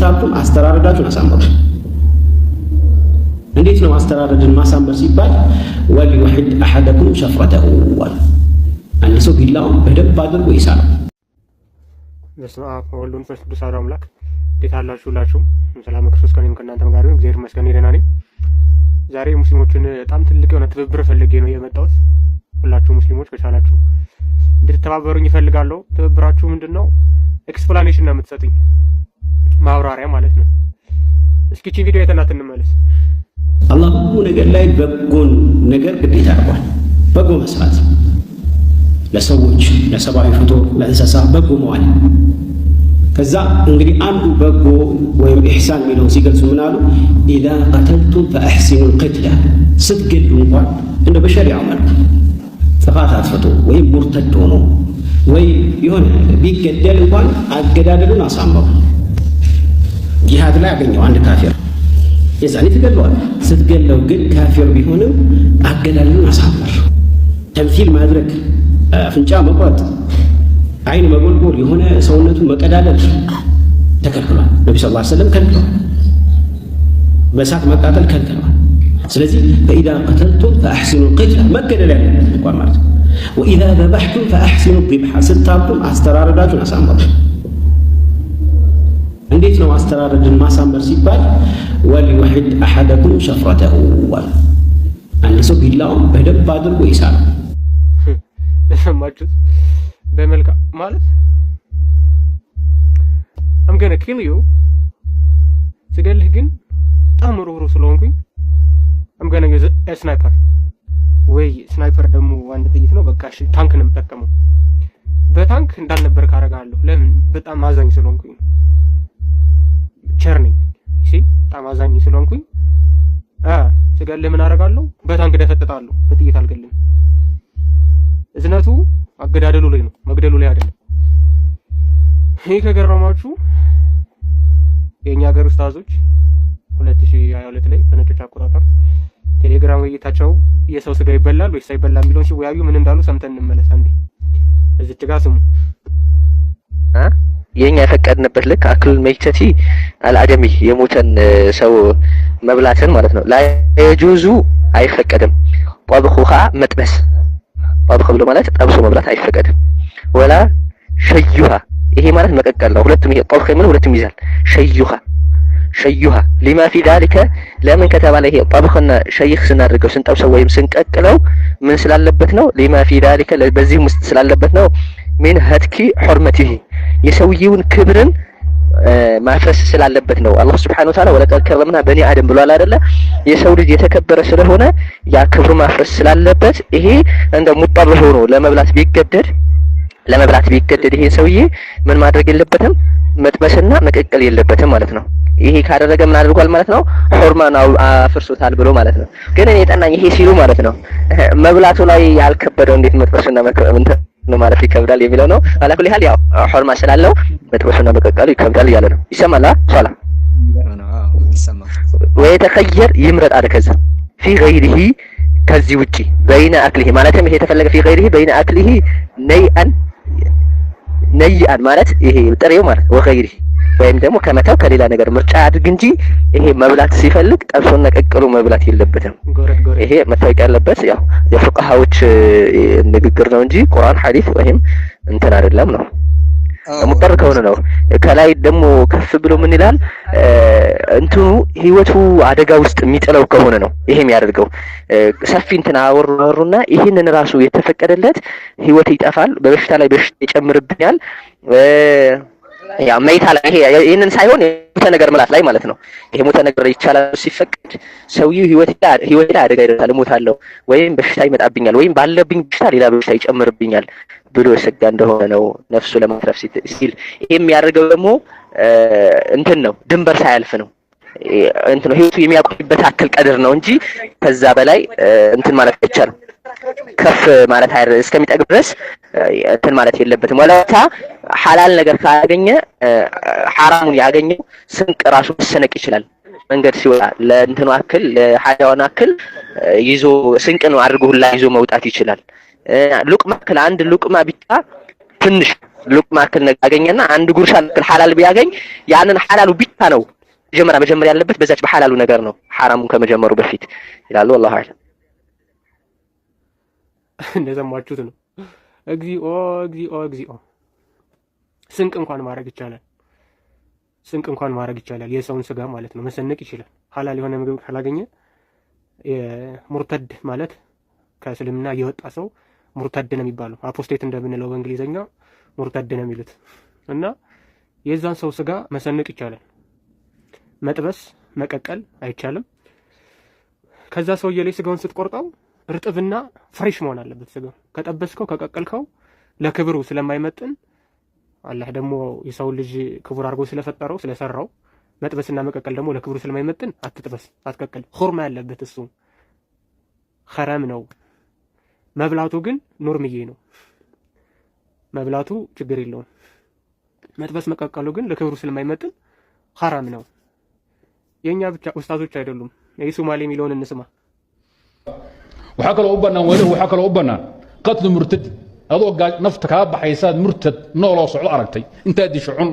ስታብቱም አስተራረዳችሁን አሳምሩ። እንዴት ነው አስተራረድን ማሳመር ሲባል ወሊዩሂድ አሐደኩም ሸፍረተሁ ወል አንድ ሰው ቢላውን በደንብ አድርጎ ይሳለው። በስመ አብ ወወልድ ወመንፈስ ቅዱስ አሐዱ አምላክ። እንዴት አላችሁ ሁላችሁም? ሰላም ክርስቶስ ከኔም ከእናንተም ጋር ይሁን። እግዚአብሔር ይመስገን ደህና ነኝ። ዛሬ ሙስሊሞችን በጣም ትልቅ የሆነ ትብብር ፈልጌ ነው የመጣሁት። ሁላችሁ ሙስሊሞች ከቻላችሁ እንድትተባበሩኝ ይፈልጋለሁ። ትብብራችሁ ምንድነው? ኤክስፕላኔሽን ነው የምትሰጡኝ፣ ማብራሪያ ማለት ነው። እስኪ እቺ ቪዲዮ የተናት እንመለስ። አላህ ሁሉ ነገር ላይ በጎን ነገር ግዴታ አድርጓል። በጎ መስራት ለሰዎች፣ ለሰብአዊ ፍጡር፣ ለእንስሳ በጎ መዋል። ከዛ እንግዲህ አንዱ በጎ ወይም ኢሕሳን የሚለውን ሲገልጹ ምን አሉ? ኢዛ ቀተልቱም ፈአሕሲኑል ቅትላ፣ ስትገሉ እንኳን እንደ በሸሪዓው መልኩ ጥፋት አጥፍቶ ወይም ሙርተድ ሆኖ ወይ የሆነ ቢገደል እንኳን አገዳደሉን አሳምሩ። ጂሃድ ላይ ያገኘው አንድ ካፊር የዛኔ ትገለዋል። ስትገለው ግን ካፊር ቢሆንም አገዳደሉን አሳምር። ተምሲል ማድረግ፣ አፍንጫ መቁረጥ፣ አይን መጎልጎል፣ የሆነ ሰውነቱ መቀዳደል ተከልክሏል። ነቢ ስ ሰለም ከልክለዋል። በእሳት መቃጠል ከልክለዋል። ስለዚህ ፈኢዛ ቀተልቱም ፈአሕሲኑ ቅትላ፣ መገደል ያለበት እንኳን ማለት ነው። ወኢዛ ዘበሕቱም ፈአሕሲኑ ዚብሓ፣ ስታርዱም አስተራረዳችሁን አሳምሩ። እንዴት ነው አስተራረድን ማሳመር ሲባል ወሊዩሂድ አሐደኩም ሸፍረተሁ ወል አንድ ሰው ቢላውን በደንብ አድርጎ ይሳለው። ሰማችሁት? በመልካ ማለት I'm gonna kill you ስገልህ ግን በጣም ሩህሩህ ስለሆንኩኝ I'm gonna use a sniper ወይ ስናይፐር ደግሞ አንድ ጥይት ነው። በቃ እሺ ታንክ ነው የምጠቀመው። በታንክ እንዳልነበር ካረጋለሁ። ለምን? በጣም አዛኝ ስለሆንኩኝ ቸር ነኝ። እሺ በጣም አዛኝ ስለሆንኩኝ ስገልህ ምን አደርጋለሁ? በታንክ ደፈጥጣለሁ። በጥይት አልገልም። እዝነቱ አገዳደሉ ላይ ነው፣ መግደሉ ላይ አይደለም። ይሄ ከገረማችሁ የኛ ሀገር ኡስታዞች 2022 ላይ በነጮች አቆጣጠር ቴሌግራም ውይይታቸው የሰው ስጋ ይበላል ወይስ አይበላም የሚለውን ሲወያዩ ምን እንዳሉ ሰምተን እንመለስ። አንዴ እዚች ጋር ስሙ። የኛ የፈቀድንበት ልክ አክል መይተቲ አልአደሚ የሞተን ሰው መብላትን ማለት ነው። ላይ የጁዙ አይፈቀድም። ወብኹሃ መጥበስ ወብኹ ብሎ ማለት ጠብሶ መብላት አይፈቀድም። ወላ ሸዩሃ ይሄ ማለት መቀቀል ነው። ሁለቱም ይሄ ጠብኸ ምን ሁለቱም ይዛል። ሸዩሃ ሊማ ፊ ذلك ለምን ከተባለ ይሄ ጠብኸና ሸይኽ ስናደርገው ስንጠብሰው ወይም ስንቀቅለው ምን ስላለበት ነው? ሊማ ፊ ذلك በዚህ ውስጥ ስላለበት ነው። ምን ሀትኪ ሑርመቲሂ የሰውየውን ክብርን ማፍረስ ስላለበት ነው። አላህ Subhanahu Wa Ta'ala ወለቀድ ከረምና በኒ አደም ብሏል አይደለ? የሰው ልጅ የተከበረ ስለሆነ ያ ክብሩ ማፍረስ ስላለበት ይሄ እንደ ሙጣበህ ሆኖ ለመብላት ቢገደድ ይሄ ሰውዬ ምን ማድረግ የለበትም? መጥበስና መቀቀል የለበትም ማለት ነው። ይሄ ካደረገ ምን አድርጓል ማለት ነው? ሑርማን አፍርሶታል ብሎ ማለት ነው። ግን እኔ ጠናኝ ይሄ ሲሉ ማለት ነው መብላቱ ላይ ያልከበደው እንዴት መጥበስና ነው ማለት ይከብዳል የሚለው ነው። አላኩል ይላል ያው ሑርማ ስላለው መጥበስና መቀቀሉ ይከብዳል እያለ ነው። ይሰማል? ሷላ ይሰማል ወይ ተኸየር ይምረጥ አለ ከዛ ፊ ገይሪሂ ከዚህ ውጪ በይነ አክሊሂ ማለትም ይሄ የተፈለገ ፊ ገይሪሂ በይነ አክሊሂ ነይአን ማለት ይሄ ጥሬው ማለት ወገይሪሂ ወይም ደግሞ ከመተው ከሌላ ነገር ምርጫ አድርግ እንጂ ይሄ መብላት ሲፈልግ ጠብሶና ቀቅሎ መብላት የለበትም። ይሄ መታወቅ ያለበት ያው የፉቃሃዎች ንግግር ነው እንጂ ቁርአን ሐዲስ ወይም እንትን አይደለም ነው። ሙጠር ከሆነ ነው። ከላይ ደግሞ ከፍ ብሎ ምን ይላል? እንትኑ ህይወቱ አደጋ ውስጥ የሚጥለው ከሆነ ነው ይሄ የሚያደርገው። ሰፊ እንትን አወሩና ይሄንን ራሱ የተፈቀደለት ህይወት ይጠፋል፣ በበሽታ ላይ በሽታ ይጨምርብኛል ያ መይታ ላይ ይሄንን ሳይሆን የሞተ ነገር መላት ላይ ማለት ነው። ይሄ ሞተ ነገር ይቻላል ሲፈቀድ ሰውዬው ህይወት ላይ አደጋ ይደርሳል፣ እሞታለሁ ወይም በሽታ ይመጣብኛል ወይም ባለብኝ በሽታ ሌላ በሽታ ይጨምርብኛል ብሎ የሰጋ እንደሆነ ነው ነፍሱ ለማትረፍ ሲል። ይሄ የሚያደርገው ደግሞ እንትን ነው፣ ድንበር ሳያልፍ ነው። እንትን ነው ህይወቱ የሚያቆይበት አክል ቀድር ነው እንጂ ከዛ በላይ እንትን ማለት አይቻልም። ከፍ ማለት እስከሚጠግብ ድረስ እንትን ማለት የለበትም። ወላታ ሐላል ነገር ካገኘ ሐራሙን ያገኘው ስንቅ ራሱ መሰነቅ ይችላል። መንገድ ሲወጣ ለእንትኑ አክል ለሐያዋን አክል ይዞ ስንቅ ነው አድርጎ ሁላ ይዞ መውጣት ይችላል። ሉቅማ አንድ ሉቅማ ብቻ ትንሽ ሉቅማ ያክል ነገር ያገኘና አንድ ጉርሻ ያክል ሐላል ቢያገኝ ያንን ሐላሉ ብቻ ነው መጀመር ያለበት በዛች በሐላሉ ነገር ነው ሐራሙን ከመጀመሩ በፊት ይላሉ። والله አዕለም። እንደሰማችሁት ነው። እግዚኦ ስንቅ እንኳን ማድረግ ይቻላል። የሰውን ስጋ ማለት ነው መሰነቅ ይችላል። ሐላል የሆነ ምግብ ካላገኘ ሙርተድ ማለት ከእስልምና የወጣ ሰው ሙርተድ ነው የሚባለው። አፖስቴት እንደምንለው በእንግሊዘኛ ሙርተድ ነው የሚሉት። እና የዛን ሰው ስጋ መሰነቅ ይቻላል። መጥበስ መቀቀል አይቻልም። ከዛ ሰውዬ ላይ ስጋውን ስትቆርጠው እርጥብና ፍሬሽ መሆን አለበት ስጋው። ከጠበስከው ከቀቀልከው ለክብሩ ስለማይመጥን አላህ ደግሞ የሰው ልጅ ክቡር አድርጎ ስለፈጠረው ስለሰራው መጥበስና መቀቀል ደግሞ ለክብሩ ስለማይመጥን አትጥበስ፣ አትቀቀል። ኹርማ ያለበት እሱ ሐራም ነው። መብላቱ ግን ኖርምዬ ነው። መብላቱ ችግር የለውም። መጥበስ መቀቀሉ ግን ለክብሩ ስለማይመጥን ሐራም ነው። የኛ ብቻ ኡስታዞች አይደሉም። የሶማሌ የሚለውን እንስማ። وحكى له أبنا وله وحكى له أبنا قتل مرتد هذا قال نفتك أبا حيساد مرتد نولو صعود أركتي أنت أدي شعون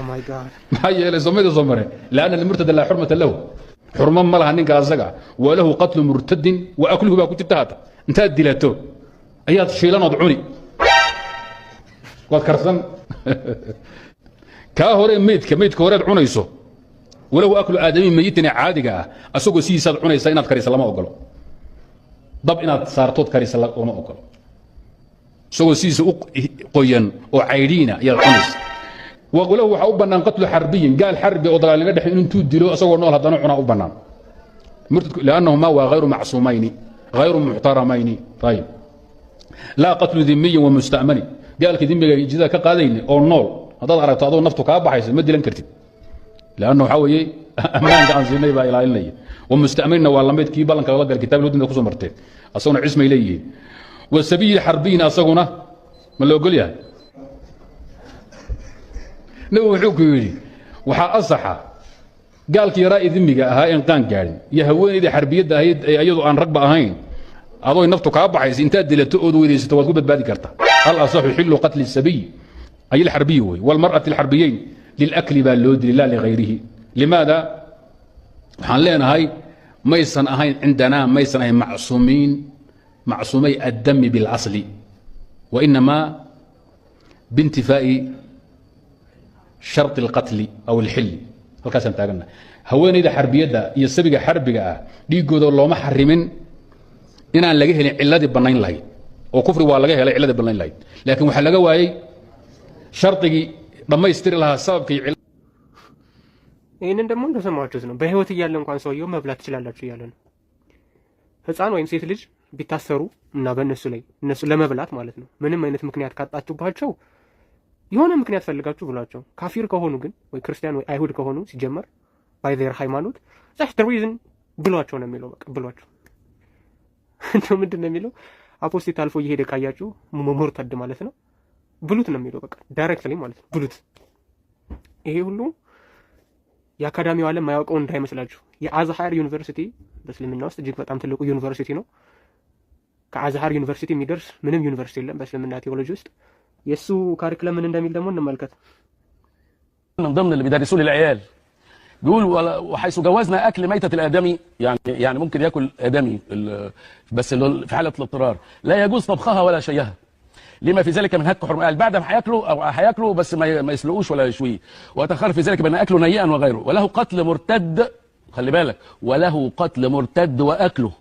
ماي جاد هاي اللي زمره لأن المرتد لا حرمة له حرمة ما لها نينك الزقع وله قتل مرتد وأكله بقى كنت تهاتا أنت أدي لهتو أيات الشيلان وضعوني قد كرسن كاهوري ميت كهوري عنيسو وله أكل آدمي ميتني عادي أسوق سيساد عنيسا إناد كريس الله ما أقوله ضب إناد صارتوت كريس الله ما أقوله سوق سيس قيان وعيرينا يا عنيس وقوله حوبنا قتل حربي قال حربي أضرار لنا حين أنتو دلو أصور نول هذا نوعنا أوبنا لأنهما غير معصومين غير محترمين. طيب لا قتل ذمي ومستأمن قال كذمي جذا كقادين أو نول هذا عرفت هذا نفطه كابا حيس مدي لنكرتي لأنه حوي أمان عن زيني با إلى إلي ومستأمننا والله ميت كي بالن كلا الكتاب اللي ودنا خصوصا مرتين أصونا عزم إليه والسبيل الحربيين أصونا ما لو قول يا نوعوك يجي وحا أصحى قال كي رأي ذمي هاي إن كان قاعد يهوين إذا حربية ده أيضا عن رقبة هاين هذا نفطه كابا حيس انتهى لتؤذ وإذا ستوقف بعد كرتا هل أصح يحل قتل السبي أي الحربي والمرأة الحربيين للأكل باللود لا لغيره. لماذا؟ حاليا هاي ميسن هاي عندنا ميسن هاي معصومي الدم بالأصل وإنما بانتفاء شرط القتل أو الحل. هالكاسم تاعنا هوين إذا حربية ده يسبق حربية ديجو ده الله ما حرمين إن نلاقيه العلة بنين لاي وكفر واللاقيه العلة بنين لاي لكن وحلاقه واي شرطي لما يستري لها سبب كي ይሄንን ደግሞ እንደሰማችሁት ነው። በህይወት እያለ እንኳን ሰውየው መብላት ትችላላችሁ እያለ ነው። ህፃን ወይም ሴት ልጅ ቢታሰሩ እና በእነሱ ላይ እነሱ ለመብላት ማለት ነው ምንም አይነት ምክንያት ካጣችሁባቸው የሆነ ምክንያት ፈልጋችሁ ብሏቸው፣ ካፊር ከሆኑ ግን ወይ ክርስቲያን ወይ አይሁድ ከሆኑ ሲጀመር ባይ ዜር ሃይማኖት that's the reason ብሏቸው ነው የሚለው። በቃ ብሏቸው እንደው ምንድን ነው የሚለው አፖስቴት አልፎ እየሄደ ካያችሁ ሙርተድ ማለት ነው ብሉት ነው የሚለው። በቃ ዳይሬክትሊ ማለት ነው ብሉት። ይሄ ሁሉ የአካዳሚው ዓለም ማያውቀው እንዳይመስላችሁ። የአዝሃር ዩኒቨርሲቲ በእስልምና ውስጥ እጅግ በጣም ትልቁ ዩኒቨርሲቲ ነው። ከአዝሃር ዩኒቨርሲቲ የሚደርስ ምንም ዩኒቨርሲቲ የለም በእስልምና ቴዎሎጂ ውስጥ። የሱ ካሪክለም ምን እንደሚል ደግሞ እንመልከት። من ضمن اللي بيدرسوه للعيال بيقول وحيث جوزنا اكل ميتة الادمي يعني ممكن ياكل ادمي بس في حالة الاضطرار لا يجوز طبخها ولا شيها لما في ذلك من هتك حرمات. بعد ما هياكلوا بس ما يسلقوش ولا يشويه. وتخرج في ذلك بان اكله نيئا وغيره. وله قتل مرتد، خلي بالك، وله قتل مرتد واكله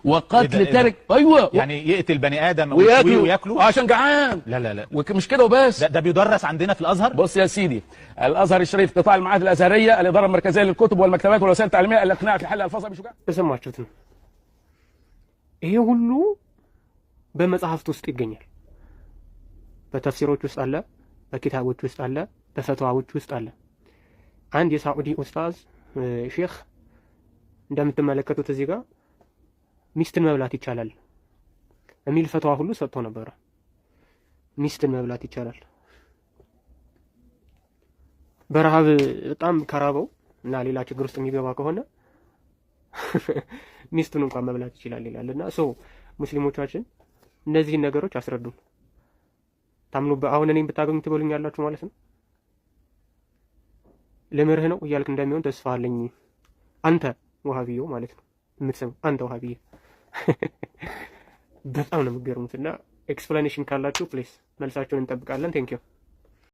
وقتل تارك. ايوه يعني يقتل بني ادم وياكله عشان جعان. لا لا لا ومش كده وبس، ده بيدرس عندنا في الازهر. بص يا سيدي، الازهر الشريف قطاع المعاهد الازهريه الاداره المركزيه للكتب والمكتبات والوسائل التعليميه الاقناع في حل الفاظ بشجاع. ተሰማችሁት ነው። ይሄ ሁሉ በመጽሐፍት ውስጥ ይገኛል። በተፍሲሮች ውስጥ አለ፣ በኪታቦች ውስጥ አለ፣ በፈትዋዎች ውስጥ አለ። አንድ የሳዑዲ ኡስታዝ ሼክ እንደምትመለከቱት እዚህ ጋር ሚስትን መብላት ይቻላል የሚል ፈትዋ ሁሉ ሰጥቶ ነበር። ሚስትን መብላት ይቻላል። በረሃብ በጣም ከራበው እና ሌላ ችግር ውስጥ የሚገባ ከሆነ ሚስቱን እንኳን መብላት ይችላል ይላልና ሙስሊሞቻችን እነዚህን ነገሮች አስረዱን። ታምኑበት አሁን እኔን ብታገኙ ትበሉኛላችሁ ማለት ነው። ልምርህ ነው እያልክ እንደሚሆን ተስፋ አለኝ። አንተ ወሃቢዮ ማለት ነው የምትሰሙ አንተ ወሃቢዮ በጣም ነው የምትገርሙት። እና ኤክስፕላኔሽን ካላችሁ ፕሊስ መልሳችሁን እንጠብቃለን። ቴንክ ዩ